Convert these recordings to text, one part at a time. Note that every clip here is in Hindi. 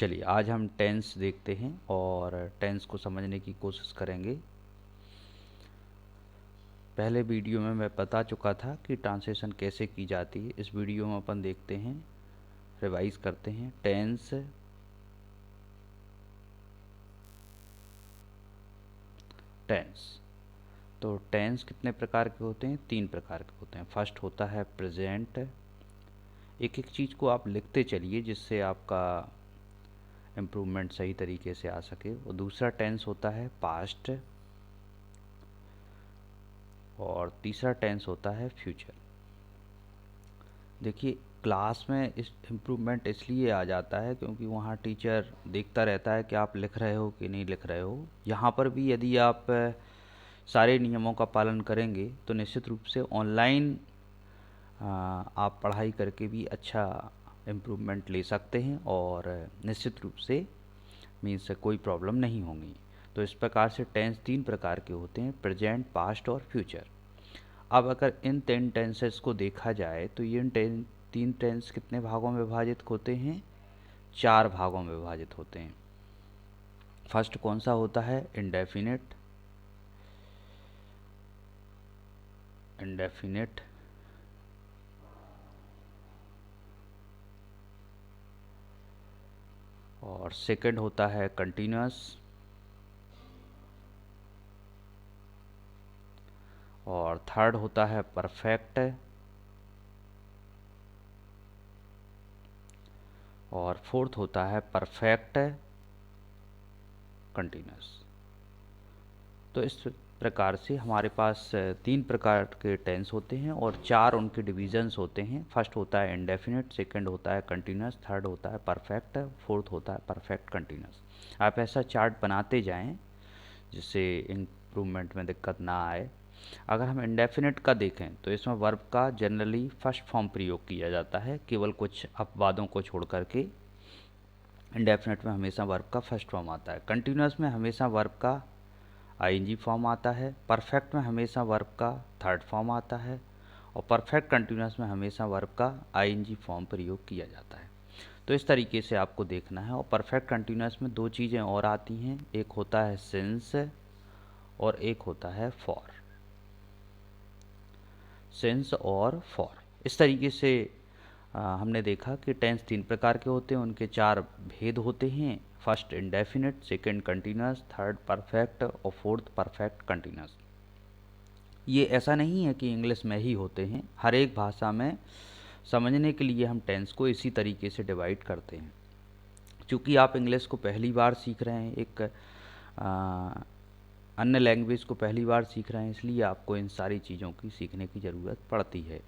चलिए आज हम टेंस देखते हैं और टेंस को समझने की कोशिश करेंगे। पहले वीडियो में मैं बता चुका था कि ट्रांसलेशन कैसे की जाती है। इस वीडियो में अपन देखते हैं, रिवाइज करते हैं। टेंस तो टेंस कितने प्रकार के होते हैं? 3 प्रकार के होते हैं। फर्स्ट होता है प्रेजेंट। एक एक चीज़ को आप लिखते चलिए जिससे आपका इम्प्रूवमेंट सही तरीके से आ सके। और दूसरा टेंस होता है पास्ट और तीसरा टेंस होता है फ्यूचर। देखिए क्लास में इस इम्प्रूवमेंट इसलिए आ जाता है क्योंकि वहाँ टीचर देखता रहता है कि आप लिख रहे हो कि नहीं लिख रहे हो। यहाँ पर भी यदि आप सारे नियमों का पालन करेंगे तो निश्चित रूप से ऑनलाइन आप पढ़ाई करके भी अच्छा इम्प्रूवमेंट ले सकते हैं और निश्चित रूप से मीन्स से कोई प्रॉब्लम नहीं होगी। तो इस प्रकार से टेंस 3 प्रकार के होते हैं, प्रेजेंट, पास्ट और फ्यूचर। अब अगर इन 10 टेंसेस को देखा जाए तो ये 3 टेंस कितने भागों में विभाजित होते हैं? 4 भागों में विभाजित होते हैं। फर्स्ट कौन सा होता है? इंडेफिनिट। इंडेफिनिट और सेकंड होता है कंटिन्यूअस और थर्ड होता है परफेक्ट और फोर्थ होता है परफेक्ट कंटिन्यूअस। तो इस प्रकार से हमारे पास 3 प्रकार के टेंस होते हैं और 4 उनके डिविजन्स होते हैं। फर्स्ट होता है इंडेफिनिट, सेकंड होता है कंटिन्यूअस, थर्ड होता है परफेक्ट, फोर्थ होता है परफेक्ट कंटिन्यूअस। आप ऐसा चार्ट बनाते जाएं जिससे इम्प्रूवमेंट में दिक्कत ना आए। अगर हम इंडेफिनिट का देखें तो इसमें वर्ब का जनरली फर्स्ट फॉर्म प्रयोग किया जाता है, केवल कुछ अपवादों को छोड़ करके इंडेफिनिट में हमेशा वर्ब का फर्स्ट फॉर्म आता है। कंटिन्यूअस में हमेशा वर्ब का आईएनजी फॉर्म आता है। परफेक्ट में हमेशा वर्ब का थर्ड फॉर्म आता है और परफेक्ट कंटिन्यूअस में हमेशा वर्ब का आईएनजी फॉर्म प्रयोग किया जाता है। तो इस तरीके से आपको देखना है। और परफेक्ट कंटिन्यूअस में 2 चीज़ें और आती हैं, एक होता है सिंस और एक होता है फॉर। सिंस और फॉर, इस तरीके से हमने देखा कि टेंस 3 प्रकार के होते हैं, उनके 4 भेद होते हैं। First indefinite, second continuous, third perfect और फोर्थ परफेक्ट कंटिन्यूअस। ये ऐसा नहीं है कि इंग्लिश में ही होते हैं, हर एक भाषा में समझने के लिए हम टेंस को इसी तरीके से डिवाइड करते हैं। चूँकि आप इंग्लिश को पहली बार सीख रहे हैं, एक अन्य लैंग्वेज को पहली बार सीख रहे हैं, इसलिए आपको इन सारी चीज़ों की सीखने की ज़रूरत पड़ती है।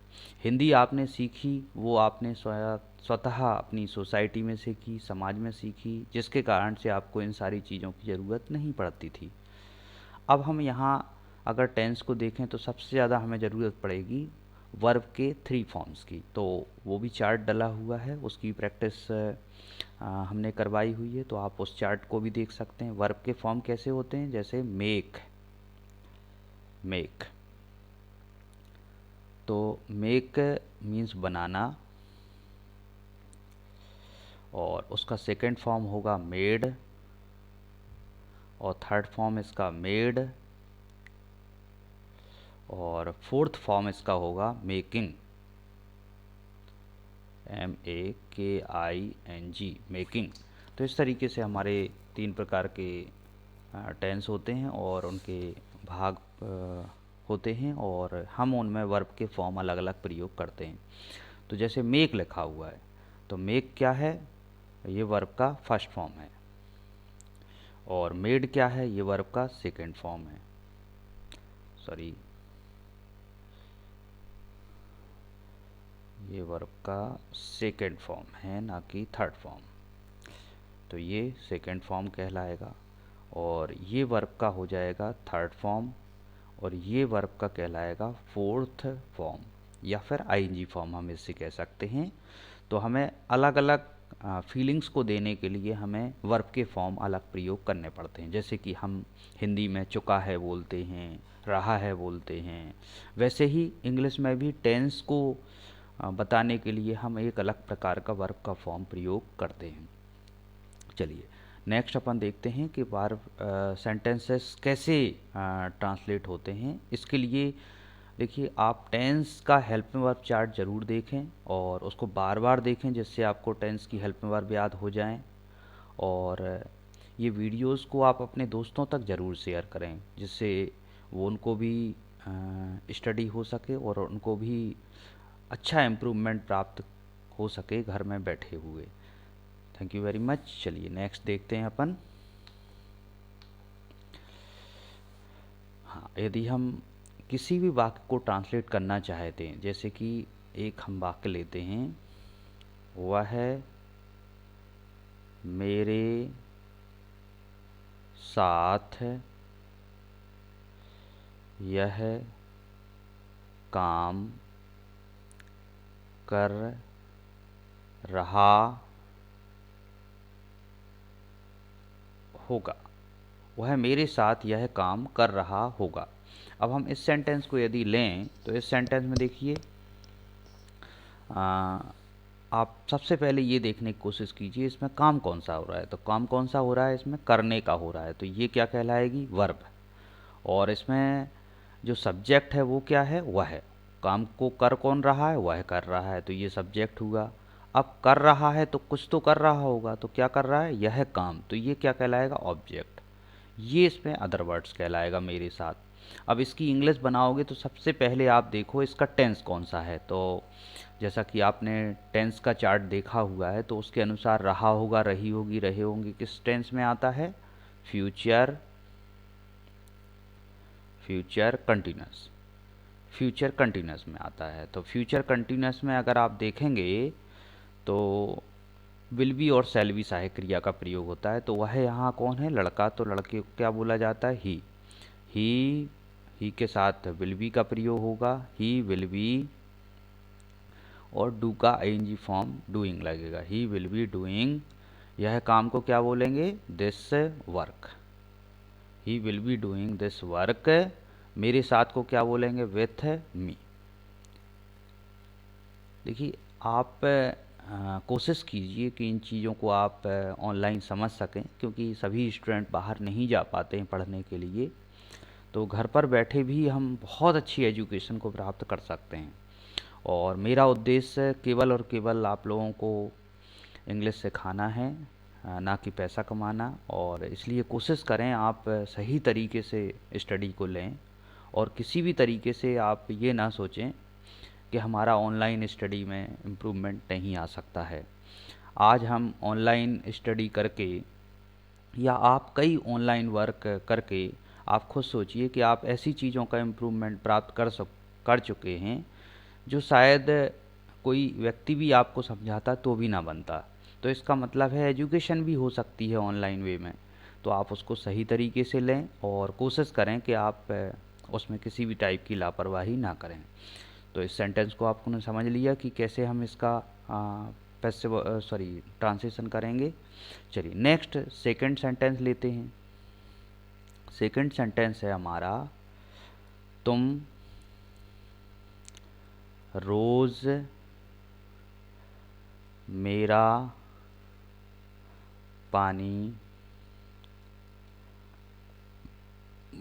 हिंदी आपने सीखी, वो आपने स्वतः अपनी सोसाइटी में सीखी, समाज में सीखी, जिसके कारण से आपको इन सारी चीज़ों की ज़रूरत नहीं पड़ती थी। अब हम यहाँ अगर टेंस को देखें तो सबसे ज़्यादा हमें ज़रूरत पड़ेगी वर्ब के 3 फॉर्म्स की। तो वो भी चार्ट डला हुआ है, उसकी प्रैक्टिस हमने करवाई हुई है, तो आप उस चार्ट को भी देख सकते हैं। वर्ब के फॉर्म कैसे होते हैं? जैसे मेक। मेक तो मेक मीन्स बनाना और उसका सेकंड फॉर्म होगा मेड और थर्ड फॉर्म इसका मेड और फोर्थ फॉर्म इसका होगा मेकिंग। MEKING, making. तो इस तरीके से हमारे 3 प्रकार के टेंस होते हैं और उनके भाग होते हैं और हम उनमें वर्ब के फॉर्म अलग अलग प्रयोग करते हैं। तो जैसे मेक लिखा हुआ है, तो मेक क्या है? ये वर्ब का फर्स्ट फॉर्म है। और मेड क्या है? ये वर्ब का सेकंड फॉर्म है। सॉरी, ये वर्ब का सेकंड फॉर्म है, ना कि थर्ड फॉर्म। तो ये सेकंड फॉर्म कहलाएगा और ये वर्ब का हो जाएगा थर्ड फॉर्म और ये वर्ब का कहलाएगा फोर्थ फॉर्म या फिर आईएनजी फॉर्म हम इससे कह सकते हैं। तो हमें अलग अलग फीलिंग्स को देने के लिए हमें वर्ब के फॉर्म अलग प्रयोग करने पड़ते हैं। जैसे कि हम हिंदी में चुका है बोलते हैं, रहा है बोलते हैं, वैसे ही इंग्लिश में भी टेंस को बताने के लिए हम एक अलग प्रकार का वर्ब का फॉर्म प्रयोग करते हैं। चलिए नेक्स्ट अपन देखते हैं कि बार सेंटेंसेस कैसे ट्रांसलेट होते हैं। इसके लिए देखिए आप टेंस का हेल्प में वर्ब चार्ट ज़रूर देखें और उसको बार बार देखें जिससे आपको टेंस की हेल्प में वर्ब याद हो जाएं। और ये वीडियोस को आप अपने दोस्तों तक ज़रूर शेयर करें जिससे वो उनको भी स्टडी हो सके और उनको भी अच्छा इम्प्रूवमेंट प्राप्त हो सके घर में बैठे हुए। Thank you very much. चलिए नेक्स्ट देखते हैं अपन। हाँ, यदि हम किसी भी वाक्य को ट्रांसलेट करना चाहते हैं, जैसे कि एक हम वाक्य लेते हैं, वह मेरे साथ यह काम कर रहा होगा। वह मेरे साथ यह काम कर रहा होगा। अब हम इस सेंटेंस को यदि लें तो इस सेंटेंस में देखिए आप सबसे पहले ये देखने की कोशिश कीजिए इसमें काम कौन सा हो रहा है। तो काम कौन सा हो रहा है, इसमें करने का हो रहा है, तो ये क्या कहलाएगी, वर्ब। और इसमें जो सब्जेक्ट है वो क्या है, वह है। काम को कर कौन रहा है, वह कर रहा है, तो ये सब्जेक्ट हुआ। अब कर रहा है तो कुछ तो कर रहा होगा, तो क्या कर रहा है, यह काम, तो ये क्या कहलाएगा, ऑब्जेक्ट। ये इसमें अदर वर्ड्स कहलाएगा मेरे साथ। अब इसकी इंग्लिश बनाओगे तो सबसे पहले आप देखो इसका टेंस कौन सा है। तो जैसा कि आपने टेंस का चार्ट देखा हुआ है तो उसके अनुसार रहा होगा, रही होगी, रहे होंगे किस टेंस में आता है, future, future continuous, future continuous में आता है। तो फ्यूचर कंटिन्यूस में अगर आप देखेंगे तो विल बी और शैल बी सहायक क्रिया का प्रयोग होता है। तो वह यहाँ कौन है, लड़का, तो लड़के को क्या बोला जाता है, ही के साथ विल बी का प्रयोग होगा, ही विल बी, और डू का आईएनजी फॉर्म डूइंग लगेगा, ही विल बी डूइंग, यह काम को क्या बोलेंगे, this work, he will be doing this work. मेरे साथ को क्या बोलेंगे, विथ मी। देखिए आप कोशिश कीजिए कि इन चीज़ों को आप ऑनलाइन समझ सकें, क्योंकि सभी स्टूडेंट बाहर नहीं जा पाते हैं पढ़ने के लिए। तो घर पर बैठे भी हम बहुत अच्छी एजुकेशन को प्राप्त कर सकते हैं। और मेरा उद्देश्य केवल और केवल आप लोगों को इंग्लिश सिखाना है, ना कि पैसा कमाना। और इसलिए कोशिश करें आप सही तरीके से स्टडी को लें और किसी भी तरीके से आप ये ना सोचें कि हमारा ऑनलाइन स्टडी में इम्प्रूवमेंट नहीं आ सकता है। आज हम ऑनलाइन स्टडी करके या आप कई ऑनलाइन वर्क करके आप खुद सोचिए कि आप ऐसी चीज़ों का इम्प्रूवमेंट प्राप्त कर चुके हैं जो शायद कोई व्यक्ति भी आपको समझाता तो भी ना बनता। तो इसका मतलब है एजुकेशन भी हो सकती है ऑनलाइन वे में। तो आप उसको सही तरीके से लें और कोशिश करें कि आप उसमें किसी भी टाइप की लापरवाही ना करें। तो इस सेंटेंस को आपने समझ लिया कि कैसे हम इसका पैसिव ट्रांसलेशन करेंगे। चलिए नेक्स्ट सेकंड सेंटेंस लेते हैं। सेकंड सेंटेंस है हमारा, तुम रोज़ मेरा पानी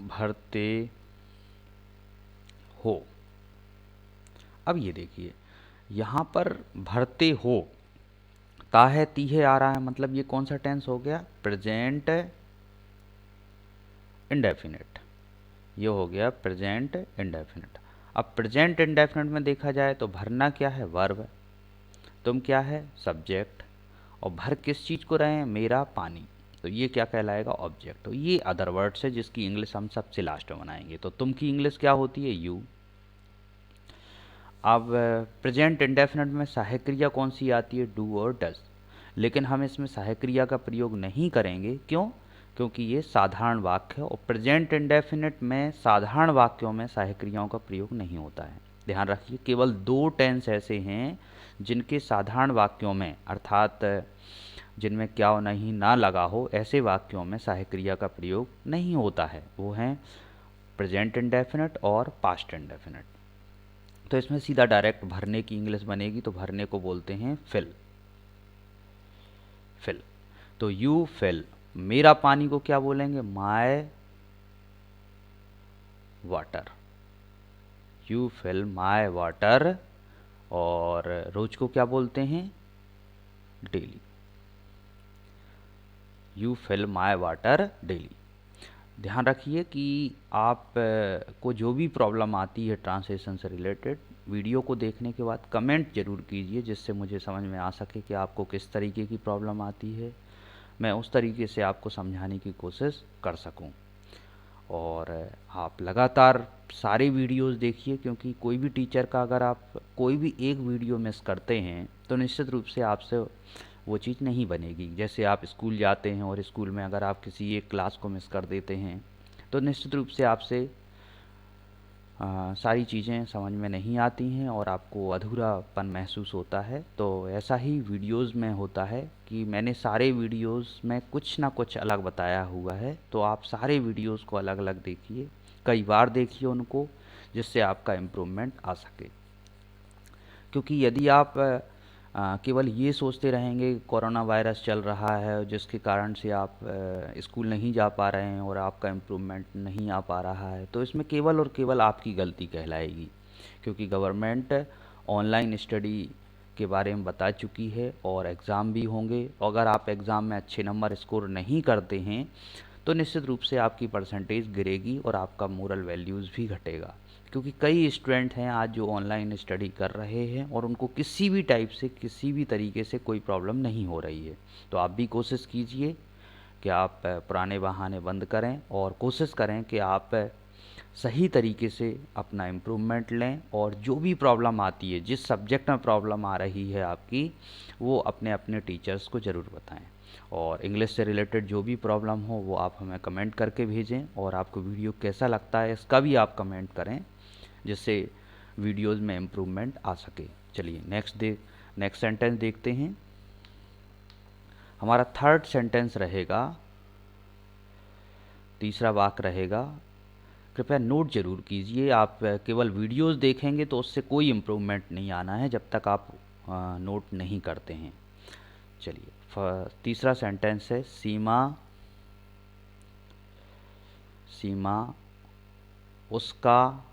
भरते हो। अब ये देखिए यहाँ पर भरते हो, ता है ती है आ रहा है, मतलब ये कौन सा टेंस हो गया, प्रेजेंट इंडेफिनिट। ये हो गया प्रेजेंट इंडेफिनिट। अब प्रेजेंट इंडेफिनिट में देखा जाए तो भरना क्या है, वर्ब, तुम क्या है, सब्जेक्ट, और भर किस चीज़ को रहे हैं, मेरा पानी, तो ये क्या कहलाएगा, ऑब्जेक्ट। तो ये अदर वर्ड्स है जिसकी इंग्लिश हम सबसे लास्ट में बनाएंगे। तो तुम की इंग्लिश क्या होती है, यू। अब प्रेजेंट इंडेफिनिट में सहायक क्रिया कौन सी आती है, डू और डज। लेकिन हम इसमें सहायक क्रिया का प्रयोग नहीं करेंगे, क्यों, क्योंकि ये साधारण वाक्य है और प्रेजेंट इंडेफिनिट में साधारण वाक्यों में सहायक क्रियाओं का प्रयोग नहीं होता है। ध्यान रखिए केवल 2 टेंस ऐसे हैं जिनके साधारण वाक्यों में, अर्थात जिनमें क्या नहीं ना लगा हो, ऐसे वाक्यों में सहायक क्रिया का प्रयोग नहीं होता है। वो हैं प्रेजेंट इंडेफिनिट और पास्ट इंडेफिनिट। तो इसमें सीधा डायरेक्ट भरने की इंग्लिश बनेगी, तो भरने को बोलते हैं फिल, फिल। तो यू फिल, मेरा पानी को क्या बोलेंगे, my water, you fill my water. और रोज को क्या बोलते हैं, daily, you fill my water daily. ध्यान रखिए कि आप को जो भी प्रॉब्लम आती है ट्रांसलेशन से रिलेटेड, वीडियो को देखने के बाद कमेंट ज़रूर कीजिए, जिससे मुझे समझ में आ सके कि आपको किस तरीके की प्रॉब्लम आती है, मैं उस तरीके से आपको समझाने की कोशिश कर सकूं। और आप लगातार सारे वीडियोस देखिए, क्योंकि कोई भी टीचर का अगर आप कोई भी एक वीडियो मिस करते हैं तो निश्चित रूप से आपसे वो चीज़ नहीं बनेगी। जैसे आप स्कूल जाते हैं और स्कूल में अगर आप किसी एक क्लास को मिस कर देते हैं तो निश्चित रूप से आपसे सारी चीज़ें समझ में नहीं आती हैं और आपको अधूरापन महसूस होता है। तो ऐसा ही वीडियोस में होता है कि मैंने सारे वीडियोस में कुछ ना कुछ अलग बताया हुआ है, तो आप सारे वीडियोस को अलग अलग देखिए, कई बार देखिए उनको, जिससे आपका इम्प्रूवमेंट आ सके। क्योंकि यदि आप केवल ये सोचते रहेंगे कोरोना वायरस चल रहा है जिसके कारण से आप स्कूल नहीं जा पा रहे हैं और आपका इम्प्रूवमेंट नहीं आ पा रहा है, तो इसमें केवल और केवल आपकी गलती कहलाएगी। क्योंकि गवर्नमेंट ऑनलाइन स्टडी के बारे में बता चुकी है और एग्ज़ाम भी होंगे, अगर आप एग्ज़ाम में अच्छे नंबर स्कोर नहीं करते हैं तो निश्चित रूप से आपकी परसेंटेज गिरेगी और आपका मोरल वैल्यूज़ भी घटेगा। क्योंकि कई स्टूडेंट हैं आज जो ऑनलाइन स्टडी कर रहे हैं और उनको किसी भी टाइप से, किसी भी तरीके से कोई प्रॉब्लम नहीं हो रही है। तो आप भी कोशिश कीजिए कि आप पुराने बहाने बंद करें और कोशिश करें कि आप सही तरीके से अपना इम्प्रूवमेंट लें, और जो भी प्रॉब्लम आती है, जिस सब्जेक्ट में प्रॉब्लम आ रही है आपकी, वो अपने अपने टीचर्स को ज़रूर बताएं। और इंग्लिश से रिलेटेड जो भी प्रॉब्लम हो वो आप हमें कमेंट करके भेजें, और आपको वीडियो कैसा लगता है इसका भी आप कमेंट करें, जिससे वीडियोस में इम्प्रूवमेंट आ सके। चलिए नेक्स्ट सेंटेंस देखते हैं। हमारा थर्ड सेंटेंस रहेगा, तीसरा वाक्य रहेगा, कृपया नोट जरूर कीजिए। आप केवल वीडियोस देखेंगे तो उससे कोई इम्प्रूवमेंट नहीं आना है जब तक आप नोट नहीं करते हैं। चलिए तीसरा सेंटेंस है, सीमा सीमा उसका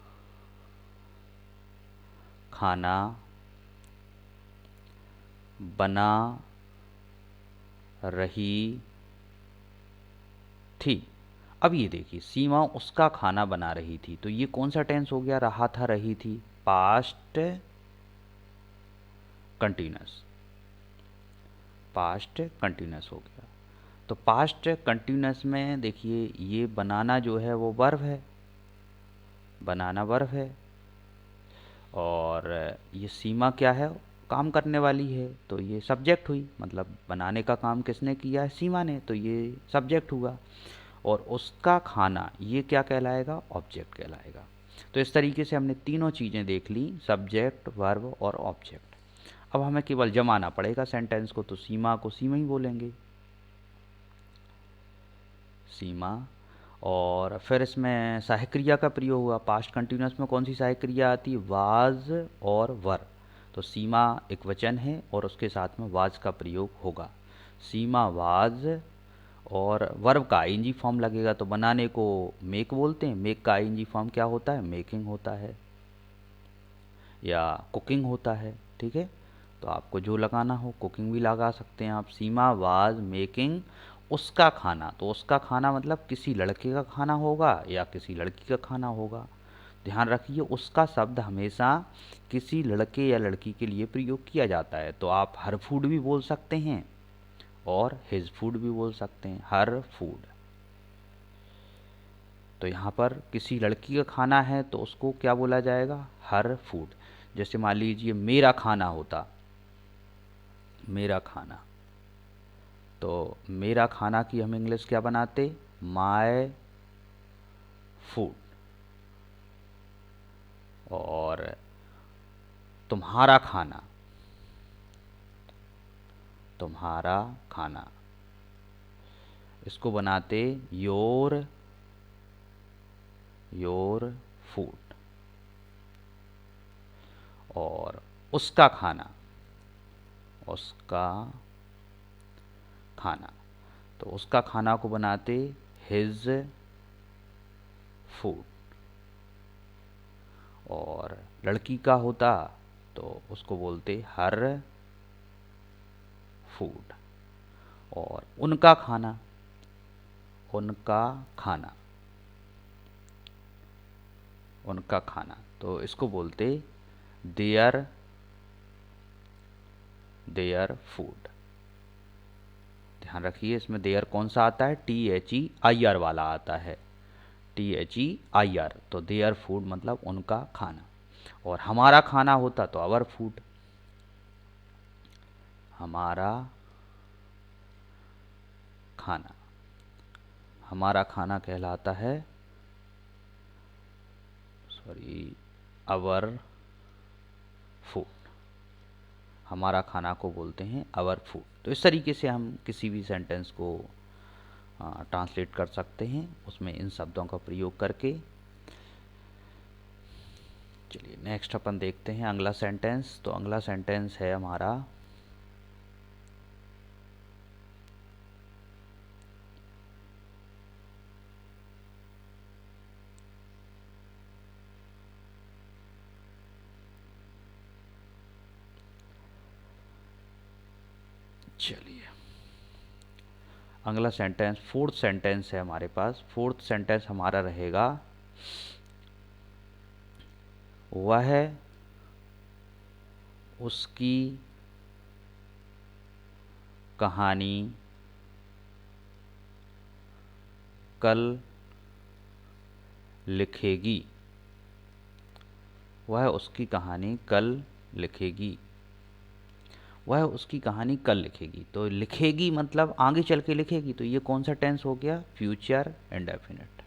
खाना बना रही थी। अब ये देखिए, सीमा उसका खाना बना रही थी, तो ये कौन सा टेंस हो गया, रहा था रही थी, पास्ट कंटिन्यूस, पास्ट कंटिन्यूस हो गया। तो पास्ट कंटिन्यूस में देखिए, ये बनाना जो है वो वर्ब है, बनाना वर्ब है, और ये सीमा क्या है, काम करने वाली है, तो ये सब्जेक्ट हुई, मतलब बनाने का काम किसने किया है, सीमा ने, तो ये सब्जेक्ट हुआ। और उसका खाना ये क्या कहलाएगा, ऑब्जेक्ट कहलाएगा। तो इस तरीके से हमने तीनों चीज़ें देख ली, सब्जेक्ट, वर्ब और ऑब्जेक्ट। अब हमें केवल जमाना पड़ेगा सेंटेंस को, तो सीमा को सीमा ही बोलेंगे, सीमा। और फिर इसमें सहायक क्रिया का प्रयोग हुआ, पास्ट कंटिन्यूअस में कौन सी सहायक क्रिया आती है, वाज और वर। तो सीमा एक वचन है और उसके साथ में वाज का प्रयोग होगा, सीमा वाज। और वर्ब का आईएनजी फॉर्म लगेगा, तो बनाने को मेक बोलते हैं, मेक का आईएनजी फॉर्म क्या होता है, मेकिंग होता है या कुकिंग होता है, ठीक है। तो आपको जो लगाना हो, कुकिंग भी लगा सकते हैं आप। सीमा वाज मेकिंग उसका खाना, तो उसका खाना मतलब किसी लड़के का खाना होगा या किसी लड़की का खाना होगा। ध्यान रखिए, उसका शब्द हमेशा किसी लड़के या लड़की के लिए प्रयोग किया जाता है। तो आप हर फूड भी बोल सकते हैं और हिज फूड भी बोल सकते हैं, हर फूड। तो यहाँ पर किसी लड़की का खाना है तो उसको क्या बोला जाएगा, हर फूड। जैसे मान लीजिए मेरा खाना होता, मेरा खाना, तो मेरा खाना की हम इंग्लिश क्या बनाते, माय फूड। और तुम्हारा खाना, तुम्हारा खाना, इसको बनाते योर फूड। और उसका खाना, उसका खाना, तो उसका खाना को बनाते हिज फूड। और लड़की का होता तो उसको बोलते हर फूड। और उनका खाना, उनका खाना, उनका खाना, तो इसको बोलते देयर, देयर फूड। ध्यान रखिए इसमें देयर कौन सा आता है, THEIR वाला आता है, THEIR। तो देयर फूड मतलब उनका खाना। और हमारा खाना होता तो आवर फूड, हमारा खाना, हमारा खाना कहलाता है, सॉरी, आवर फूड। हमारा खाना को बोलते हैं आवर फूड। तो इस तरीके से हम किसी भी सेंटेंस को ट्रांसलेट कर सकते हैं उसमें इन शब्दों का प्रयोग करके। चलिए नेक्स्ट अपन देखते हैं अगला सेंटेंस। तो अगला सेंटेंस है हमारा चलिए अगला सेंटेंस, फोर्थ सेंटेंस है हमारे पास। फोर्थ सेंटेंस हमारा रहेगा वह उसकी कहानी कल लिखेगी। वह उसकी कहानी कल लिखेगी। वह उसकी कहानी कल लिखेगी। तो लिखेगी मतलब आगे चल के लिखेगी। तो ये कौन सा टेंस हो गया, future indefinite,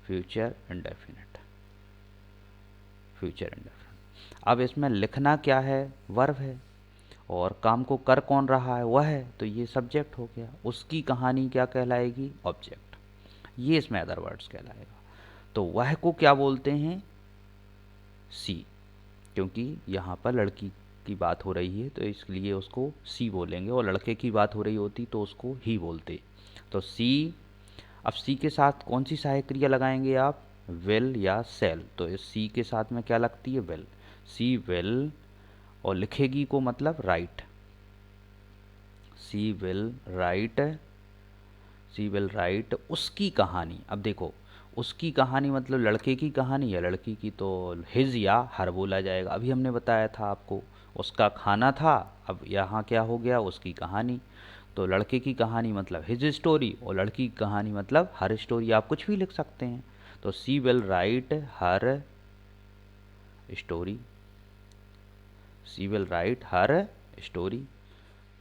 future indefinite, future indefinite. अब इसमें लिखना क्या है, वर्ब है, और काम को कर कौन रहा है, वह है, तो ये सब्जेक्ट हो गया। उसकी कहानी क्या कहलाएगी, ऑब्जेक्ट। ये इसमें अदर वर्ड्स कहलाएगा। तो वह को क्या बोलते हैं, सी, क्योंकि यहाँ पर लड़की की बात हो रही है तो इसलिए उसको सी बोलेंगे, और लड़के की बात हो रही होती तो उसको ही बोलते। तो सी। अब सी के साथ कौन सी सहायक क्रिया लगाएंगे आप, विल या सेल। तो इस सी के साथ में क्या लगती है, विल। सी विल, और लिखेगी को मतलब write, she will write, she will write उसकी कहानी। अब देखो उसकी कहानी मतलब लड़के की कहानी या लड़की की, तो हिज या हर बोला जाएगा। अभी हमने बताया था आपको उसका खाना था, अब यहाँ क्या हो गया, उसकी कहानी। तो लड़के की कहानी मतलब हिज स्टोरी, और लड़की की कहानी मतलब हर स्टोरी। आप कुछ भी लिख सकते हैं। तो she will write her story, she will write her story.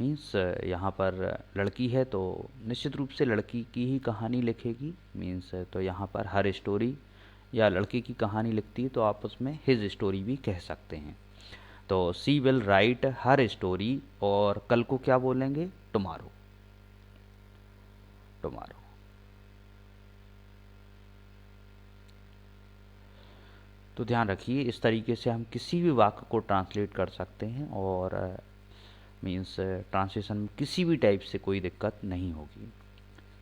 Means यहाँ पर लड़की है तो निश्चित रूप से लड़की की ही कहानी लिखेगी। मीन्स तो यहाँ पर हर स्टोरी, या लड़के की कहानी लिखती है तो आप उसमें हिज स्टोरी भी कह सकते हैं। तो she will write her story, और कल को क्या बोलेंगे, टुमारो, टुमारो। तो ध्यान रखिए इस तरीके से हम किसी भी वाक्य को ट्रांसलेट कर सकते हैं, और मीन्स ट्रांसलेशन में किसी भी टाइप से कोई दिक्कत नहीं होगी।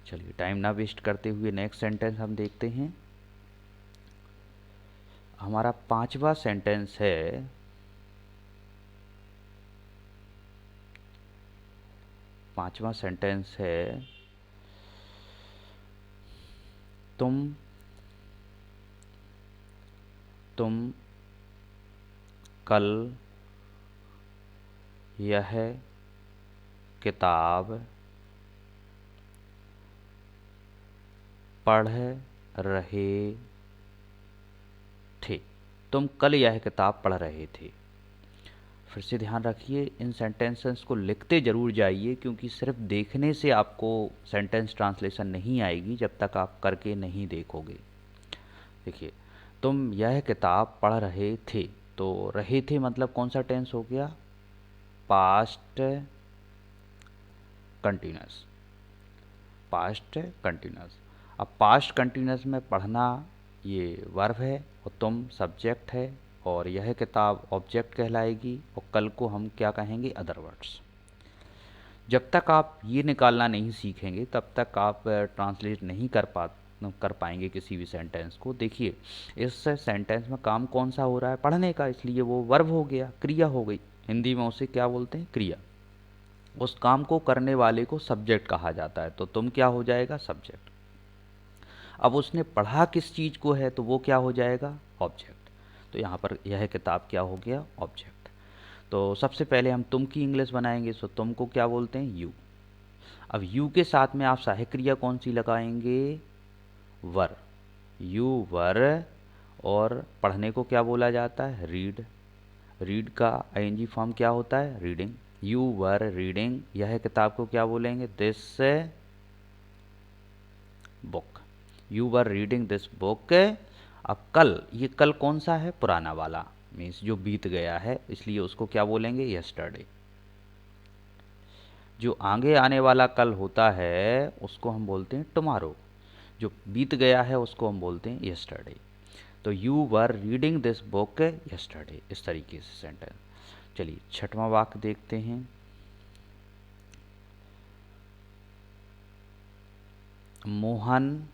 चलिए टाइम ना वेस्ट करते हुए नेक्स्ट सेंटेंस हम देखते हैं। हमारा पांचवा सेंटेंस है, पांचवा सेंटेंस है तुम कल यह किताब पढ़ रहे थे। तुम कल यह किताब पढ़ रहे थे। फिर से ध्यान रखिए इन सेंटेंसेस को लिखते ज़रूर जाइए, क्योंकि सिर्फ देखने से आपको सेंटेंस ट्रांसलेशन नहीं आएगी जब तक आप करके नहीं देखोगे। देखिए तुम यह किताब पढ़ रहे थे, तो रहे थे मतलब कौन सा टेंस हो गया, पास्ट कंटिन्यूस, पास्ट कंटिन्यूस। अब पास्ट कंटिन्यूस में पढ़ना ये वर्ब है, और तुम सब्जेक्ट है, और यह किताब ऑब्जेक्ट कहलाएगी, और कल को हम क्या कहेंगे, अदर वर्ड्स। जब तक आप ये निकालना नहीं सीखेंगे तब तक आप ट्रांसलेट नहीं कर पाएंगे किसी भी सेंटेंस को। देखिए इस सेंटेंस में काम कौन सा हो रहा है, पढ़ने का, इसलिए वो वर्ब हो गया, क्रिया हो गई। हिंदी में उसे क्या बोलते हैं, क्रिया। उस काम को करने वाले को सब्जेक्ट कहा जाता है, तो तुम क्या हो जाएगा, सब्जेक्ट। अब उसने पढ़ा किस चीज़ को है, तो वो क्या हो जाएगा, ऑब्जेक्ट। तो यहाँ पर यह किताब क्या हो गया, ऑब्जेक्ट। तो सबसे पहले हम तुम की इंग्लिश बनाएंगे, सो तुम को क्या बोलते हैं, यू। अब यू के साथ में आप सहायक क्रिया कौन सी लगाएंगे, वर। You were. और पढ़ने को क्या बोला जाता है, रीड। रीड का आईएनजी फॉर्म क्या होता है, रीडिंग। यू वर रीडिंग, यह किताब को क्या बोलेंगे, this book. You were reading this book. अब कल, ये कल कौन सा है, पुराना वाला, मीन्स जो बीत गया है, इसलिए उसको क्या बोलेंगे, यस्टरडे। जो आगे आने वाला कल होता है उसको हम बोलते हैं टुमारो। जो बीत गया है उसको हम बोलते हैं यस्टरडे। तो you were reading this book yesterday, इस तरीके से सेंटेंस। चलिए छठवां वाक्य देखते हैं। मोहन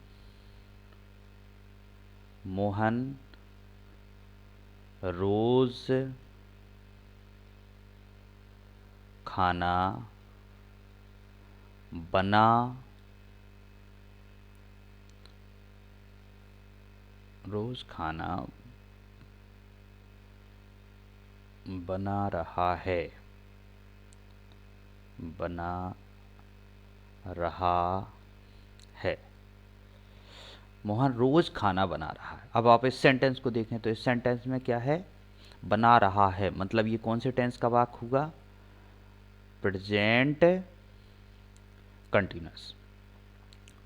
रोज खाना बना रहा है, मोहन रोज खाना बना रहा है। अब आप इस सेंटेंस को देखें तो इस सेंटेंस में क्या है, बना रहा है, मतलब ये कौन से टेंस का वाक्य होगा, प्रेजेंट कंटिन्यूअस।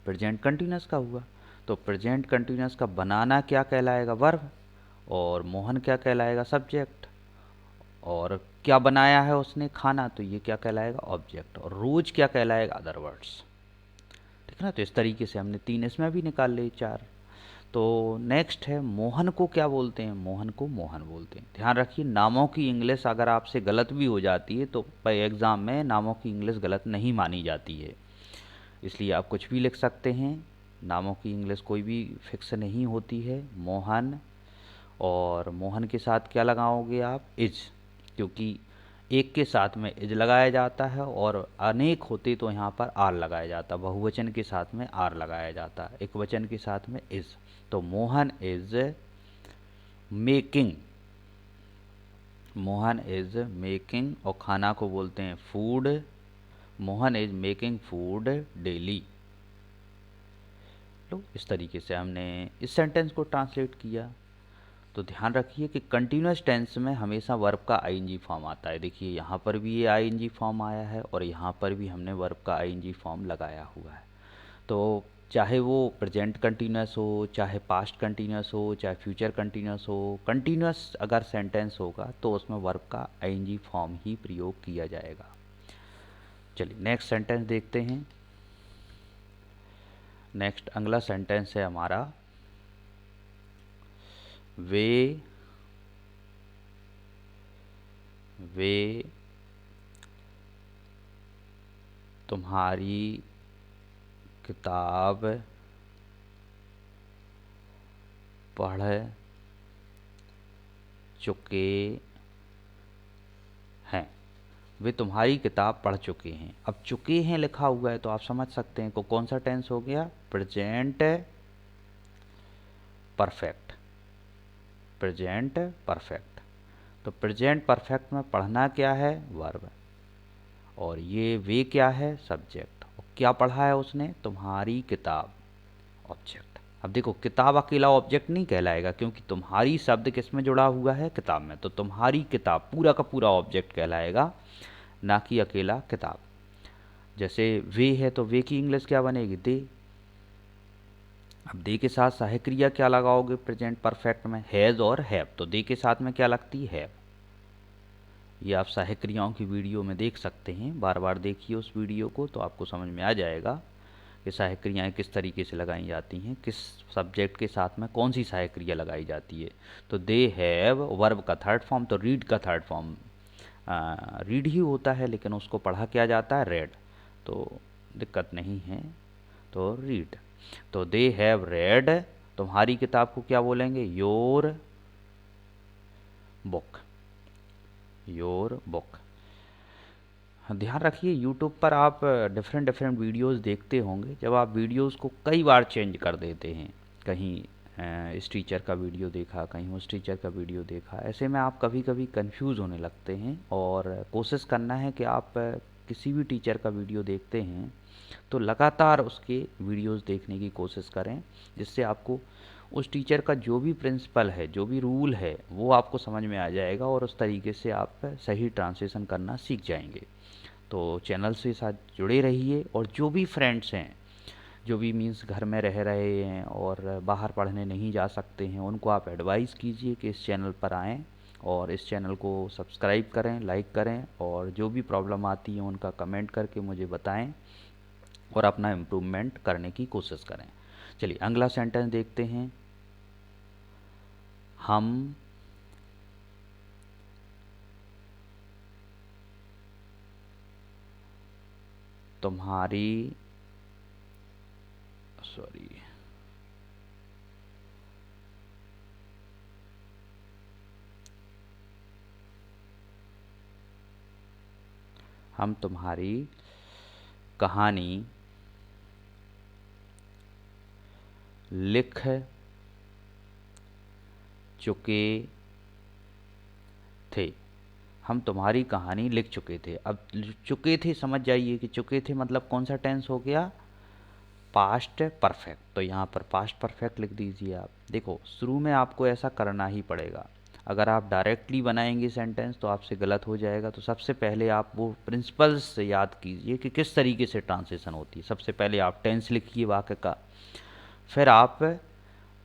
प्रेजेंट कंटिन्यूअस का हुआ। तो प्रेजेंट कंटिन्यूअस का बनाना क्या कहलाएगा, वर्ब। और मोहन क्या कहलाएगा, सब्जेक्ट। और क्या बनाया है उसने, खाना, तो ये क्या कहलाएगा, ऑब्जेक्ट। और रोज क्या कहलाएगा, अदर वर्ड्स। ठीक है ना। तो इस तरीके से हमने 3 इसमें भी निकाल लिए, 4। तो नेक्स्ट है, मोहन को क्या बोलते हैं, मोहन को मोहन बोलते हैं। ध्यान रखिए नामों की इंग्लिश अगर आपसे गलत भी हो जाती है तो एग्ज़ाम में नामों की इंग्लिश गलत नहीं मानी जाती है, इसलिए आप कुछ भी लिख सकते हैं। नामों की इंग्लिश कोई भी फिक्स नहीं होती है। मोहन, और मोहन के साथ क्या लगाओगे आप, इज, क्योंकि एक के साथ में इज लगाया जाता है और अनेक होते तो यहाँ पर आर लगाया जाता, बहुवचन के साथ में आर लगाया जाता, एक वचन के साथ में इज। तो Mohan is making, Mohan is making, और खाना को बोलते हैं food. Mohan is making food daily. तो इस तरीके से हमने इस सेंटेंस को ट्रांसलेट किया। तो ध्यान रखिए कि कंटिन्यूअस टेंस में हमेशा वर्ब का आईएनजी फॉर्म आता है। देखिए यहाँ पर भी ये आईएनजी फॉर्म आया है और यहाँ पर भी हमने वर्ब का आईएनजी फॉर्म लगाया हुआ है। तो चाहे वो प्रेजेंट कंटिन्यूअस हो, चाहे पास्ट कंटिन्यूअस हो, चाहे फ्यूचर कंटिन्यूअस हो, कंटिन्यूअस अगर सेंटेंस होगा तो उसमें वर्ब का आईएनजी फॉर्म ही प्रयोग किया जाएगा। चलिए नेक्स्ट सेंटेंस देखते हैं। नेक्स्ट अगला सेंटेंस है हमारा, वे तुम्हारी किताब पढ़ चुके हैं। वे तुम्हारी किताब पढ़ चुके हैं। अब चुके हैं लिखा हुआ है तो आप समझ सकते हैं को कौन सा टेंस हो गया, प्रेजेंट परफेक्ट। Present perfect. तो प्रेजेंट परफेक्ट में पढ़ना क्या है, वर्ब, और ये वे क्या है, सब्जेक्ट। और क्या पढ़ा है उसने, तुम्हारी किताब, ऑब्जेक्ट। अब देखो किताब अकेला ऑब्जेक्ट नहीं कहलाएगा क्योंकि तुम्हारी शब्द किस में जुड़ा हुआ है, किताब में। तो तुम्हारी किताब पूरा का पूरा ऑब्जेक्ट कहलाएगा, ना कि अकेला किताब। जैसे वे है तो वे की इंग्लिश क्या बनेगी, दे। अब दे के साथ सहायक क्रिया क्या लगाओगे प्रेजेंट परफेक्ट में, हैज़ और हैव। तो दे के साथ में क्या लगती है, हैव। ये आप सहायक क्रियाओं की वीडियो में देख सकते हैं, बार बार देखिए उस वीडियो को तो आपको समझ में आ जाएगा कि सहायक क्रियाएँ किस तरीके से लगाई जाती हैं, किस सब्जेक्ट के साथ में कौन सी सहायक क्रिया लगाई जाती है। तो दे हैव वर्ब का थर्ड फॉर्म, तो रीड का थर्ड फॉर्म रीड ही होता है लेकिन उसको पढ़ा क्या जाता है, रेड, तो दिक्कत नहीं है, तो रीड। तो दे हैव रेड, तुम्हारी किताब को क्या बोलेंगे, योर बुक, योर बुक। ध्यान रखिए यूट्यूब पर आप डिफरेंट डिफरेंट वीडियोस देखते होंगे, जब आप वीडियोस को कई बार चेंज कर देते हैं, कहीं इस टीचर का वीडियो देखा, कहीं उस टीचर का वीडियो देखा, ऐसे में आप कभी कभी कंफ्यूज होने लगते हैं। और कोशिश करना है कि आप किसी भी टीचर का वीडियो देखते हैं तो लगातार उसके वीडियोस देखने की कोशिश करें, जिससे आपको उस टीचर का जो भी प्रिंसिपल है, जो भी रूल है, वो आपको समझ में आ जाएगा और उस तरीके से आप सही ट्रांसलेशन करना सीख जाएंगे। तो चैनल से साथ जुड़े रहिए, और जो भी फ्रेंड्स हैं, जो भी मीन्स घर में रह रहे हैं और बाहर पढ़ने नहीं जा सकते हैं, उनको आप एडवाइस कीजिए कि इस चैनल पर आएँ और इस चैनल को सब्सक्राइब करें, लाइक करें, और जो भी प्रॉब्लम आती है उनका कमेंट करके मुझे बताएं और अपना इम्प्रूवमेंट करने की कोशिश करें। चलिए अगला सेंटेंस देखते हैं। हम तुम्हारी सॉरी हम तुम्हारी कहानी लिख चुके थे। हम तुम्हारी कहानी लिख चुके थे। अब चुके थे समझ जाइए कि चुके थे मतलब कौन सा टेंस हो गया, पास्ट परफेक्ट। तो यहाँ पर पास्ट परफेक्ट लिख दीजिए आप। देखो शुरू में आपको ऐसा करना ही पड़ेगा, अगर आप डायरेक्टली बनाएंगे सेंटेंस तो आपसे गलत हो जाएगा। तो सबसे पहले आप वो प्रिंसिपल्स याद कीजिए कि किस तरीके से ट्रांसलेशन होती है। सबसे पहले आप टेंस लिखिए वाक्य का, फिर आप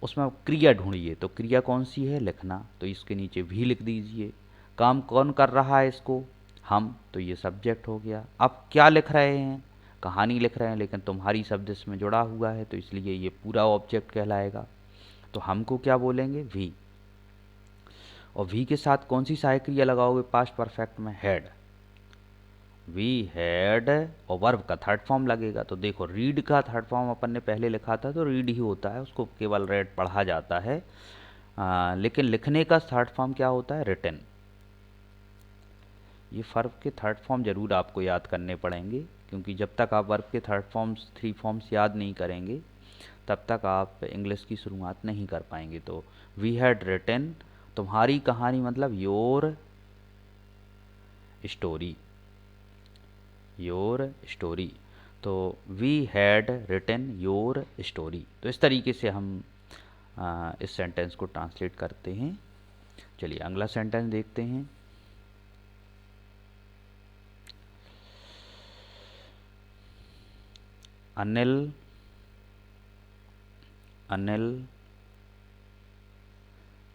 उसमें क्रिया ढूंढिए। तो क्रिया कौन सी है, लिखना, तो इसके नीचे भी लिख दीजिए। काम कौन कर रहा है इसको, हम, तो ये सब्जेक्ट हो गया। अब क्या लिख रहे हैं, कहानी लिख रहे हैं, लेकिन तुम्हारी शब्द इसमें जुड़ा हुआ है तो इसलिए ये पूरा ऑब्जेक्ट कहलाएगा। तो हमको क्या बोलेंगे, वी, और वी के साथ कौन सी सहायक क्रिया लगाओगे पास्ट परफेक्ट में, हैड, वी हैड, और वर्ब का थर्ड फॉर्म लगेगा। तो देखो रीड का थर्ड फॉर्म अपन ने पहले लिखा था तो रीड ही होता है, उसको केवल रेड पढ़ा जाता है। लेकिन लिखने का थर्ड फॉर्म क्या होता है, रिटन। ये वर्ब के थर्ड फॉर्म जरूर आपको याद करने पड़ेंगे, क्योंकि जब तक आप वर्ब के थर्ड फॉर्म्स, थ्री फॉर्म्स याद नहीं करेंगे तब तक आप इंग्लिश की शुरुआत नहीं कर पाएंगे। तो वी हैड रिटन, तुम्हारी कहानी मतलब योर स्टोरी, योर स्टोरी। तो we had written your story. तो इस तरीके से हम इस सेंटेंस को ट्रांसलेट करते हैं। चलिए अगला सेंटेंस देखते हैं। अनिल, अनिल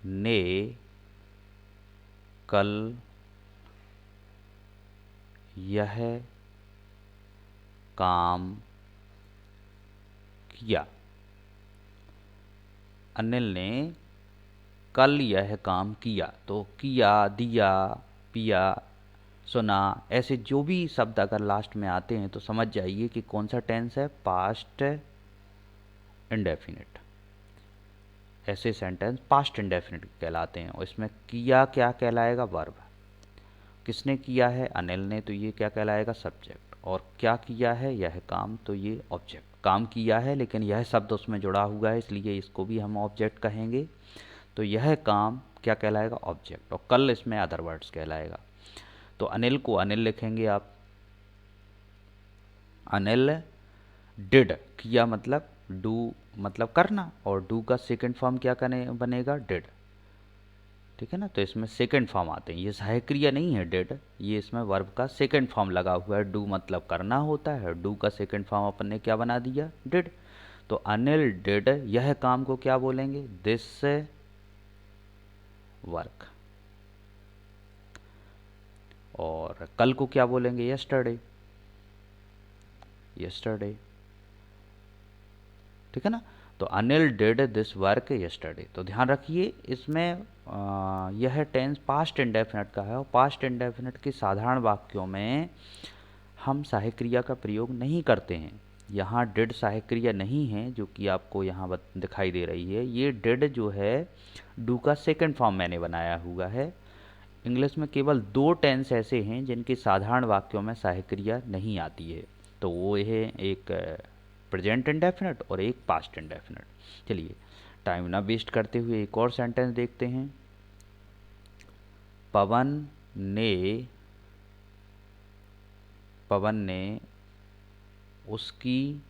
ने कल यह काम किया। अनिल ने कल यह काम किया। तो किया, दिया, पिया, सुना, ऐसे जो भी शब्द अगर लास्ट में आते हैं तो समझ जाइए कि कौन सा टेंस है, पास्ट इंडेफिनिट। ऐसे सेंटेंस पास्ट इंडेफिनिट कहलाते हैं। और इसमें किया क्या कहलाएगा, वर्ब। किसने किया है, अनिल ने, तो ये क्या कहलाएगा, सब्जेक्ट। और क्या किया है, यह काम, तो ये ऑब्जेक्ट। काम किया है लेकिन यह शब्द उसमें जुड़ा हुआ है इसलिए इसको भी हम ऑब्जेक्ट कहेंगे। तो यह काम क्या कहलाएगा, ऑब्जेक्ट। और कल इसमें अदर वर्ड्स कहलाएगा। तो अनिल को अनिल लिखेंगे आप। अनिल डिड, किया मतलब डू मतलब करना, और डू का सेकंड फॉर्म क्या बनेगा, डिड। ठीक है ना, तो इसमें सेकंड फॉर्म आते हैं। ये सहायक क्रिया नहीं है डिड, ये इसमें वर्ब का सेकंड फॉर्म लगा हुआ है। डू मतलब करना होता है, डू का सेकंड फॉर्म अपन ने क्या बना दिया, डिड। तो अनिल डिड, यह काम को क्या बोलेंगे, दिस वर्क। और कल को क्या बोलेंगे, यस्टरडे, यस्टरडे। ठीक है ना। तो Anil did this work yesterday. तो ध्यान रखिए इसमें यह टेंस पास्ट इंडेफिनिट का है और पास्ट इंडेफिनिट के साधारण वाक्यों में हम सहायक क्रिया का प्रयोग नहीं करते हैं। यहाँ डिड सहायक क्रिया नहीं है जो कि आपको यहाँ दिखाई दे रही है। ये डिड जो है डू का सेकंड फॉर्म मैंने बनाया हुआ है। इंग्लिश में केवल 2 टेंस ऐसे हैं जिनके साधारण वाक्यों में सहायक क्रिया नहीं आती है, तो वो है एक प्रेजेंट इंडेफिनिट और एक पास्ट इंडेफिनिट। चलिए टाइम ना वेस्ट करते हुए एक और सेंटेंस देखते हैं। पवन ने उसकी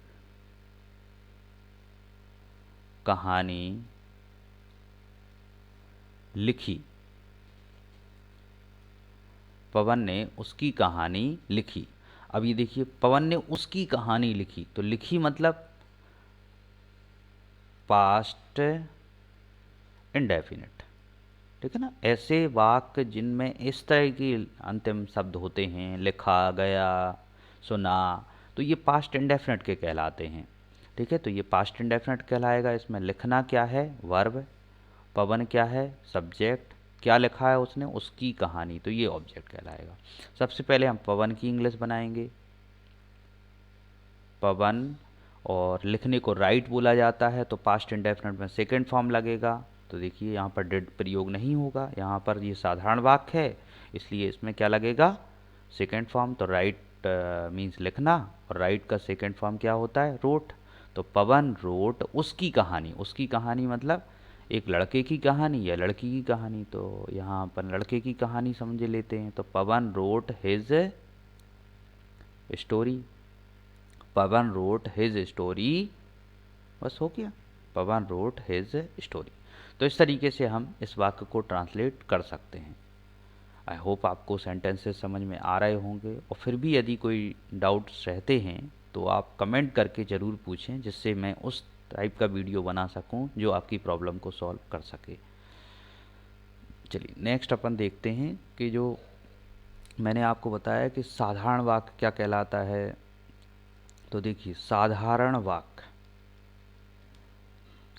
कहानी लिखी। पवन ने उसकी कहानी लिखी। अब ये देखिए पवन ने उसकी कहानी लिखी, तो लिखी मतलब पास्ट इंडेफिनिट, ठीक है ना। ऐसे वाक्य जिनमें इस तरह की अंतिम शब्द होते हैं, लिखा, गया, सुना, तो ये पास्ट इंडेफिनिट के कहलाते हैं, ठीक है। तो ये पास्ट इंडेफिनिट कहलाएगा। इसमें लिखना क्या है, वर्ब, पवन क्या है, सब्जेक्ट, क्या लिखा है उसने, उसकी कहानी, तो ये ऑब्जेक्ट कहलाएगा। सबसे पहले हम पवन की इंग्लिश बनाएंगे। पवन, और लिखने को राइट बोला जाता है तो पास्ट इंडेफिनिट में सेकंड फॉर्म लगेगा। तो देखिए यहाँ पर डिड प्रयोग नहीं होगा, यहाँ पर ये साधारण वाक्य है इसलिए इसमें क्या लगेगा, सेकंड फॉर्म। तो राइट मीन्स लिखना, और राइट का सेकंड फॉर्म क्या होता है, रोट। तो पवन रोट उसकी कहानी। उसकी कहानी मतलब एक लड़के की कहानी या लड़की की कहानी, तो यहाँ पर लड़के की कहानी समझ लेते हैं। तो पवन रोट हिज स्टोरी। पवन रोट हिज स्टोरी, बस हो गया, पवन रोट हिज स्टोरी। तो इस तरीके से हम इस वाक्य को ट्रांसलेट कर सकते हैं। आई होप आपको सेंटेंसेस समझ में आ रहे होंगे, और फिर भी यदि कोई डाउट्स रहते हैं तो आप कमेंट करके ज़रूर पूछें, जिससे मैं उस टाइप का वीडियो बना सकूं जो आपकी प्रॉब्लम को सॉल्व कर सके। चलिए नेक्स्ट अपन देखते हैं कि जो मैंने आपको बताया कि साधारण वाक्य क्या कहलाता है। तो देखिए साधारण वाक्य,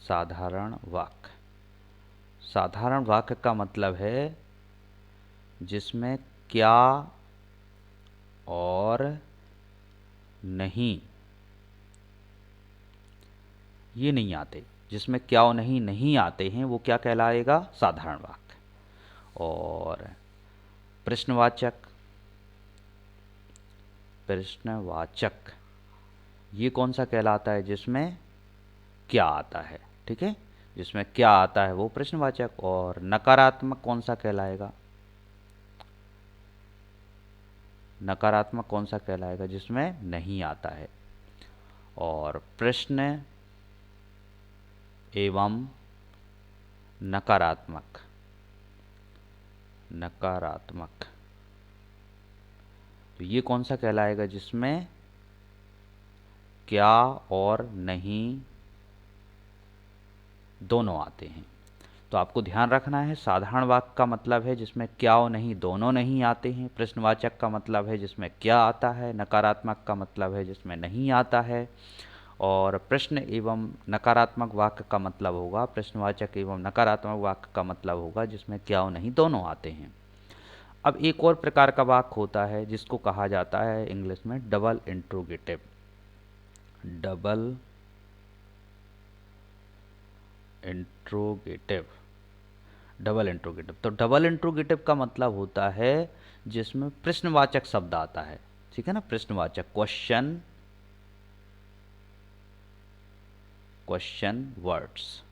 साधारण वाक्य, साधारण वाक्य का मतलब है जिसमें क्या और नहीं ये नहीं आते, जिसमें क्या और नहीं आते हैं वो क्या कहलाएगा, साधारण वाक्य। और प्रश्नवाचक, प्रश्नवाचक ये कौन सा कहलाता है, जिसमें क्या आता है, ठीक है, जिसमें क्या आता है वो प्रश्नवाचक। और नकारात्मक कौन सा कहलाएगा, नकारात्मक कौन सा कहलाएगा, जिसमें नहीं आता है। और प्रश्न एवं नकारात्मक, नकारात्मक तो ये कौन सा कहलाएगा, जिसमें क्या और नहीं दोनों आते हैं। तो आपको ध्यान रखना है, साधारण वाक्य का मतलब है जिसमें क्या और नहीं दोनों नहीं आते हैं। प्रश्नवाचक का मतलब है जिसमें क्या आता है। नकारात्मक का मतलब है जिसमें नहीं आता है। और प्रश्न एवं नकारात्मक वाक्य का मतलब होगा, प्रश्नवाचक एवं नकारात्मक वाक्य का मतलब होगा जिसमें क्या और नहीं दोनों आते हैं। अब एक और प्रकार का वाक्य होता है जिसको कहा जाता है इंग्लिश में double interrogative. Double interrogative, double interrogative. तो डबल इंट्रोगेटिव का मतलब होता है जिसमें प्रश्नवाचक शब्द आता है, ठीक है ना, प्रश्नवाचक, क्वेश्चन, क्वेश्चन वर्ड्स,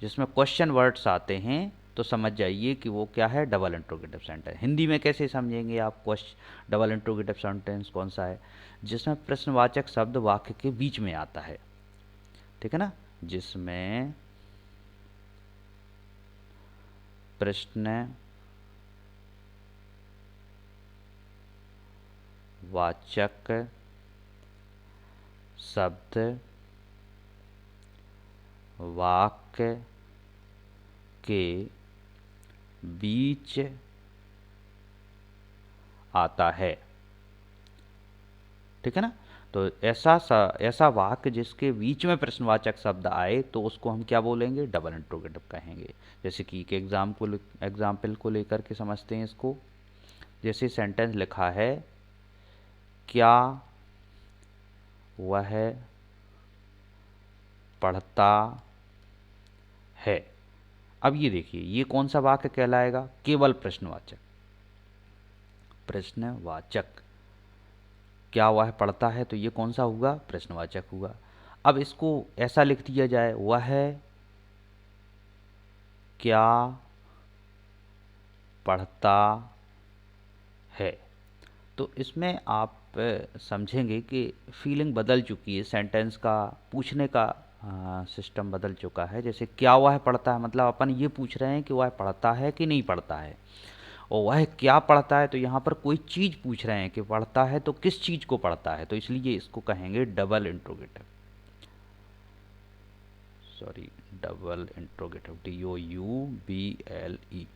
जिसमें क्वेश्चन वर्ड्स आते हैं तो समझ जाइए कि वो क्या है, डबल इंट्रोगेटिव सेंटेंस। हिंदी में कैसे समझेंगे आप, डबल इंट्रोगेटिव सेंटेंस कौन सा है, जिसमें प्रश्नवाचक शब्द वाक्य के बीच में आता है, ठीक है ना, जिसमें प्रश्न वाचक शब्द वाक्य के बीच आता है, ठीक है ना। तो ऐसा वाक्य जिसके बीच में प्रश्नवाचक शब्द आए तो उसको हम क्या बोलेंगे, डबल इंट्रोगेटिव कहेंगे। जैसे कि एक एग्जाम्पल को लेकर के समझते हैं इसको। जैसे सेंटेंस लिखा है, क्या वह पढ़ता है। अब ये देखिए, ये कौन सा वाक्य कहलाएगा, केवल प्रश्नवाचक। प्रश्नवाचक, क्या वह पढ़ता है, तो ये कौन सा हुआ, प्रश्नवाचक हुआ। अब इसको ऐसा लिख दिया जाए, वह क्या पढ़ता है, तो इसमें आप समझेंगे कि फीलिंग बदल चुकी है, सेंटेंस का पूछने का सिस्टम बदल चुका है। जैसे क्या वह पढ़ता है, मतलब अपन ये पूछ रहे हैं कि वह पढ़ता है कि नहीं पढ़ता है, और वह क्या पढ़ता है, तो यहाँ पर कोई चीज़ पूछ रहे हैं कि पढ़ता है तो किस चीज़ को पढ़ता है, तो इसलिए इसको कहेंगे double interrogative. Sorry, double interrogative, DOUBLE,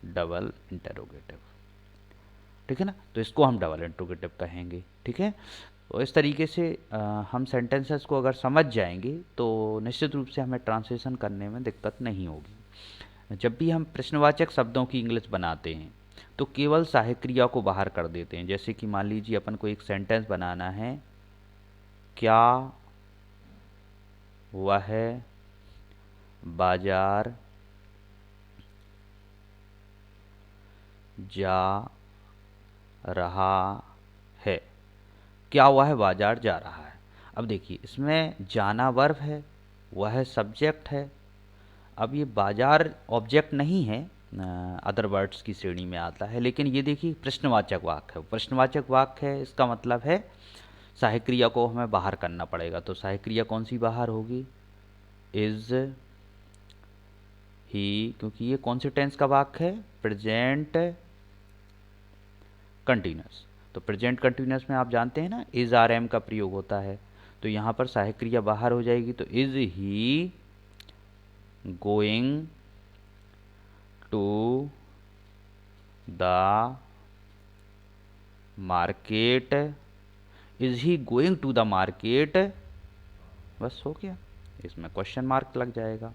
double interrogative. ठीक है ना, तो इसको हम डबल इंट्रोगेटिव कहेंगे। ठीक है, तो इस तरीके से हम सेंटेंसेस को अगर समझ जाएंगे तो निश्चित रूप से हमें ट्रांसलेशन करने में दिक्कत नहीं होगी। जब भी हम प्रश्नवाचक शब्दों की इंग्लिश बनाते हैं तो केवल सहायक क्रिया को बाहर कर देते हैं। जैसे कि मान लीजिए अपन को एक सेंटेंस बनाना है, क्या वह बाजार जा रहा है। क्या वह बाजार जा रहा है। अब देखिए, इसमें जाना वर्ब है, वह सब्जेक्ट है। अब ये बाजार ऑब्जेक्ट नहीं है, अदर वर्ड्स की श्रेणी में आता है, लेकिन ये देखिए प्रश्नवाचक वाक्य है। प्रश्नवाचक वाक्य है, इसका मतलब है सहायक क्रिया को हमें बाहर करना पड़ेगा। तो सहायक क्रिया कौन सी बाहर होगी, इज ही, क्योंकि ये कौन से टेंस का वाक्य है, प्रेजेंट कंटिन्यूस। तो प्रेजेंट कंटिन्यूस में आप जानते हैं ना, इज आर एम का प्रयोग होता है, तो यहाँ पर सहायक क्रिया बाहर हो जाएगी। तो is he going to the market, is he going to the market, बस हो गया, इसमें क्वेश्चन मार्क लग जाएगा।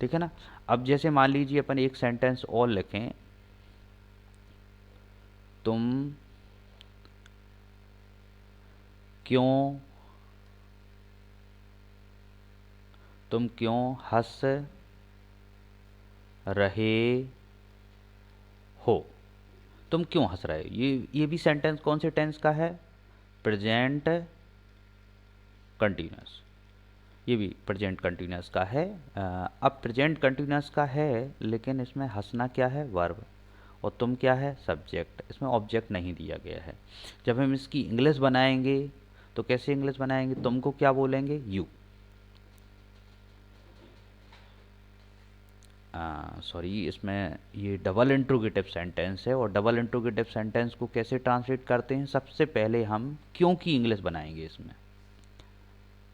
ठीक है ना। अब जैसे मान लीजिए अपन एक सेंटेंस और लिखें, तुम क्यों हंस रहे हो। तुम क्यों हंस रहे हो, ये भी सेंटेंस कौन से टेंस का है, प्रेजेंट कंटिन्यूस। ये भी प्रेजेंट कंटिन्यूस का है। अब प्रेजेंट कंटिन्यूस का है, लेकिन इसमें हंसना क्या है, वर्ब, और तुम क्या है, सब्जेक्ट। इसमें ऑब्जेक्ट नहीं दिया गया है। जब हम इसकी इंग्लिश बनाएंगे तो कैसे इंग्लिश बनाएंगे, तुमको क्या बोलेंगे, यू। सॉरी, इसमें ये डबल इंट्रोगेटिव सेंटेंस है, और डबल इंट्रोगेटिव सेंटेंस को कैसे ट्रांसलेट करते हैं, सबसे पहले हम क्यों की इंग्लिश बनाएंगे इसमें।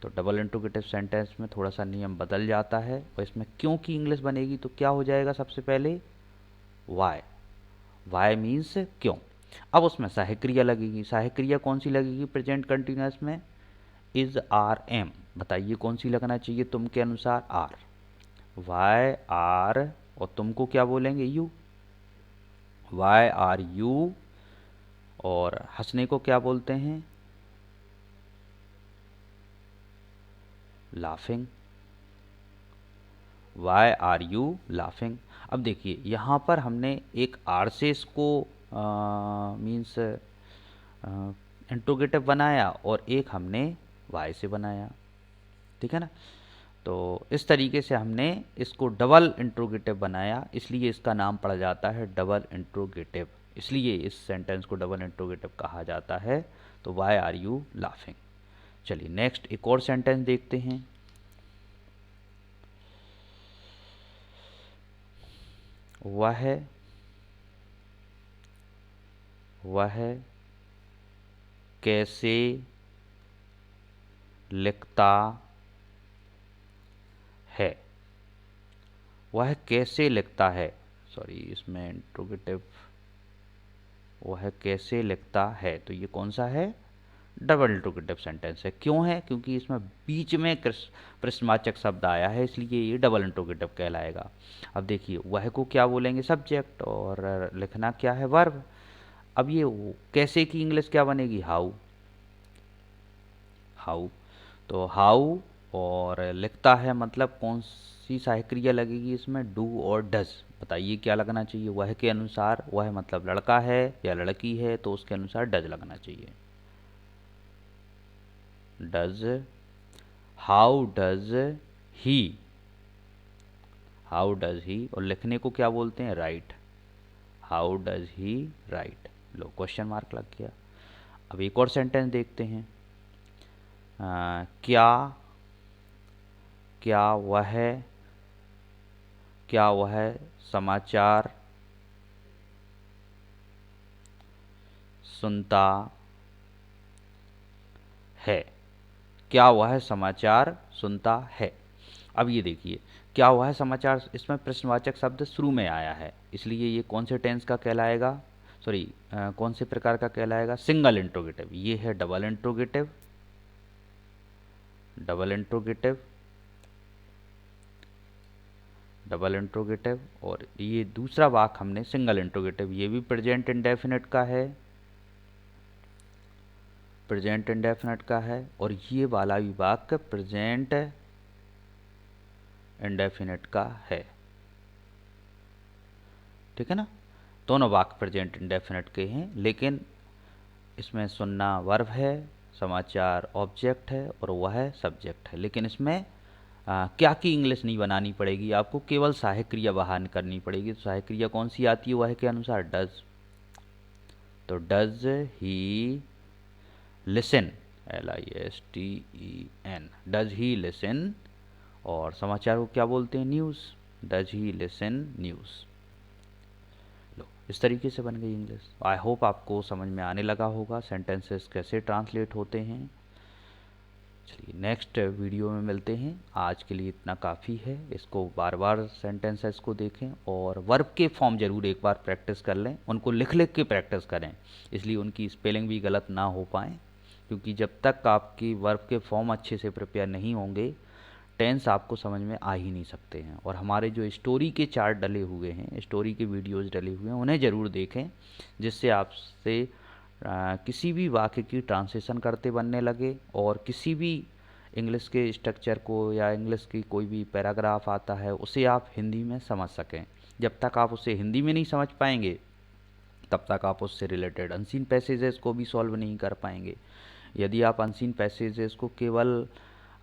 तो डबल इंट्रोगेटिव सेंटेंस में थोड़ा सा नियम बदल जाता है, और इसमें क्यों की इंग्लिश बनेगी तो क्या हो जाएगा, सबसे पहले वाई। वाई मीन्स क्यों। अब उसमें सहायक क्रिया लगेगी। सहायक क्रिया कौन सी लगेगी प्रेजेंट कंटिन्यूअस में, इज आर एम। बताइए कौन सी लगना चाहिए तुम के अनुसार, आर। वाई आर, और तुमको क्या बोलेंगे, यू। वाई आर यू, और हंसने को क्या बोलते हैं, laughing. Why are you laughing. अब देखिए, यहाँ पर हमने एक आर से इसको मीन्स इंट्रोगेटिव बनाया, और एक हमने वाई से बनाया। ठीक है ना। तो इस तरीके से हमने इसको डबल इंट्रोगेटिव बनाया, इसलिए इसका नाम पड़ जाता है डबल इंट्रोगेटिव। इसलिए इस सेंटेंस को डबल इंट्रोगेटिव कहा जाता है। तो वाई आर यू लाफिंग। चलिए नेक्स्ट एक और सेंटेंस देखते हैं। वह कैसे लिखता है। वह कैसे लिखता है, सॉरी इसमें इंट्रोगेटिव, वह कैसे लिखता है, तो ये कौन सा है, डबल इंट्रोगेटिव सेंटेंस है। क्यों है? क्योंकि इसमें बीच में प्रश्नवाचक शब्द आया है, इसलिए ये डबल इंट्रोगेटिव कहलाएगा। अब देखिए, वह को क्या बोलेंगे? सब्जेक्ट, और लिखना क्या है? वर्ब। अब ये कैसे की इंग्लिश क्या बनेगी? हाउ। हाउ, तो हाउ, और लिखता है मतलब कौन सी सहायक क्रिया लगेगी इसमें? डू और डज। बताइए क्या लगना चाहिए? वह के अनुसार, वह मतलब लड़का है या लड़की है, तो उसके अनुसार डज लगना चाहिए। Does, how does he, how does he, और लिखने को क्या बोलते हैं? Right. How does he right. Low, question mark लग गया। अब एक और सेंटेंस देखते हैं। क्या, क्या वह, क्या वह समाचार सुनता है? क्या वह समाचार सुनता है? अब ये देखिए, क्या वह समाचार, इसमें प्रश्नवाचक शब्द शुरू में आया है, इसलिए ये कौन से टेंस का कहलाएगा? सॉरी, कौन से प्रकार का कहलाएगा? Single interrogative. ये है double interrogative, double interrogative, double interrogative, और ये दूसरा वाक्य हमने सिंगल इंट्रोगेटिव, ये भी प्रेजेंट इंडेफिनिट का है, प्रेजेंट इंडेफिनिट का है, और ये वाला भी वाक्य प्रेजेंट इंडेफिनिट का है। ठीक है ना? दोनों वाक्य प्रेजेंट इंडेफिनिट के हैं, लेकिन इसमें सुनना वर्ब है, समाचार ऑब्जेक्ट है, और वह सब्जेक्ट है। लेकिन इसमें क्या की इंग्लिश नहीं बनानी पड़ेगी आपको, केवल सहायक क्रिया बाहर करनी पड़ेगी। तो सहायक क्रिया कौन सी आती है? वह के अनुसार डज। तो does he listen, LISTEN, does he listen, और समाचार को क्या बोलते हैं? News. Does he listen news. लो, इस तरीके से बन गई इंग्लिश। आई होप आपको समझ में आने लगा होगा सेंटेंसेस कैसे ट्रांसलेट होते हैं। चलिए, नेक्स्ट वीडियो में मिलते हैं। आज के लिए इतना काफ़ी है। इसको बार बार सेंटेंसेस को देखें, और वर्ब के फॉर्म ज़रूर एक बार प्रैक्टिस कर लें, उनको लिख लिख के प्रैक्टिस करें, इसलिए उनकी स्पेलिंग भी गलत ना हो पाए। क्योंकि जब तक आपकी वर्ब के फॉर्म अच्छे से प्रिपेयर नहीं होंगे, टेंस आपको समझ में आ ही नहीं सकते हैं। और हमारे जो स्टोरी के चार्ट डले हुए हैं, स्टोरी के वीडियोज़ डले हुए हैं, उन्हें ज़रूर देखें, जिससे आपसे किसी भी वाक्य की ट्रांसलेशन करते बनने लगे, और किसी भी इंग्लिश के स्ट्रक्चर को या इंग्लिश की कोई भी पैराग्राफ आता है उसे आप हिंदी में समझ सकें। जब तक आप उसे हिंदी में नहीं समझ पाएंगे, तब तक आप उससे रिलेटेड अनसीन पैसेजेस को भी सॉल्व नहीं कर पाएंगे। यदि आप अनसीन पैसेजेस को केवल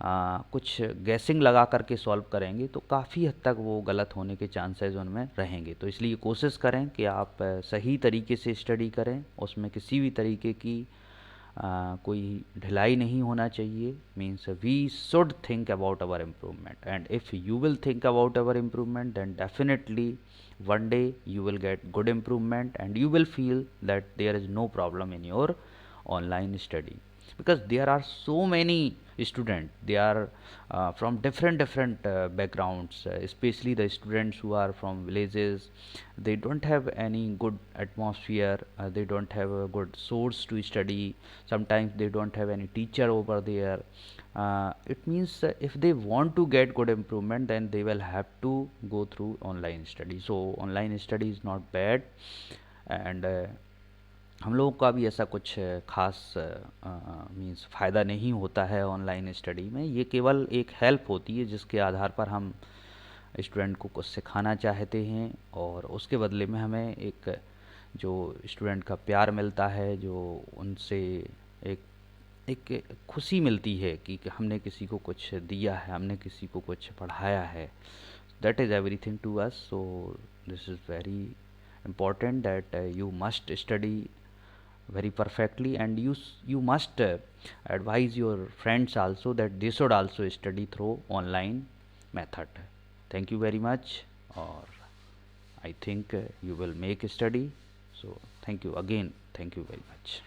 कुछ गैसिंग लगा करके सॉल्व करेंगे, तो काफ़ी हद तक वो गलत होने के चांसेस उनमें रहेंगे। तो इसलिए कोशिश करें कि आप सही तरीके से स्टडी करें, उसमें किसी भी तरीके की कोई ढिलाई नहीं होना चाहिए। Means we should think about our improvement, and if you will think about our improvement, then definitely one day you will get good improvement, and you will feel that there is no problem in your online study, because there are so many students, they are from different backgrounds, especially the students who are from villages. They don't have any good atmosphere, they don't have a good source to study, sometimes they don't have any teacher over there. It means if they want to get good improvement, then they will have to go through online study. So online study is not bad, and हम लोगों का भी ऐसा कुछ खास मीन्स फ़ायदा नहीं होता है ऑनलाइन स्टडी में। ये केवल एक हेल्प होती है जिसके आधार पर हम स्टूडेंट को कुछ सिखाना चाहते हैं, और उसके बदले में हमें एक जो स्टूडेंट का प्यार मिलता है, जो उनसे एक एक खुशी मिलती है कि हमने किसी को कुछ दिया है, हमने किसी को कुछ पढ़ाया है। That is everything to us. So this is very important that you must study very perfectly, and you must advise your friends also that they should also study through online method. Thank you very much, or I think you will make study. So thank you again, thank you very much.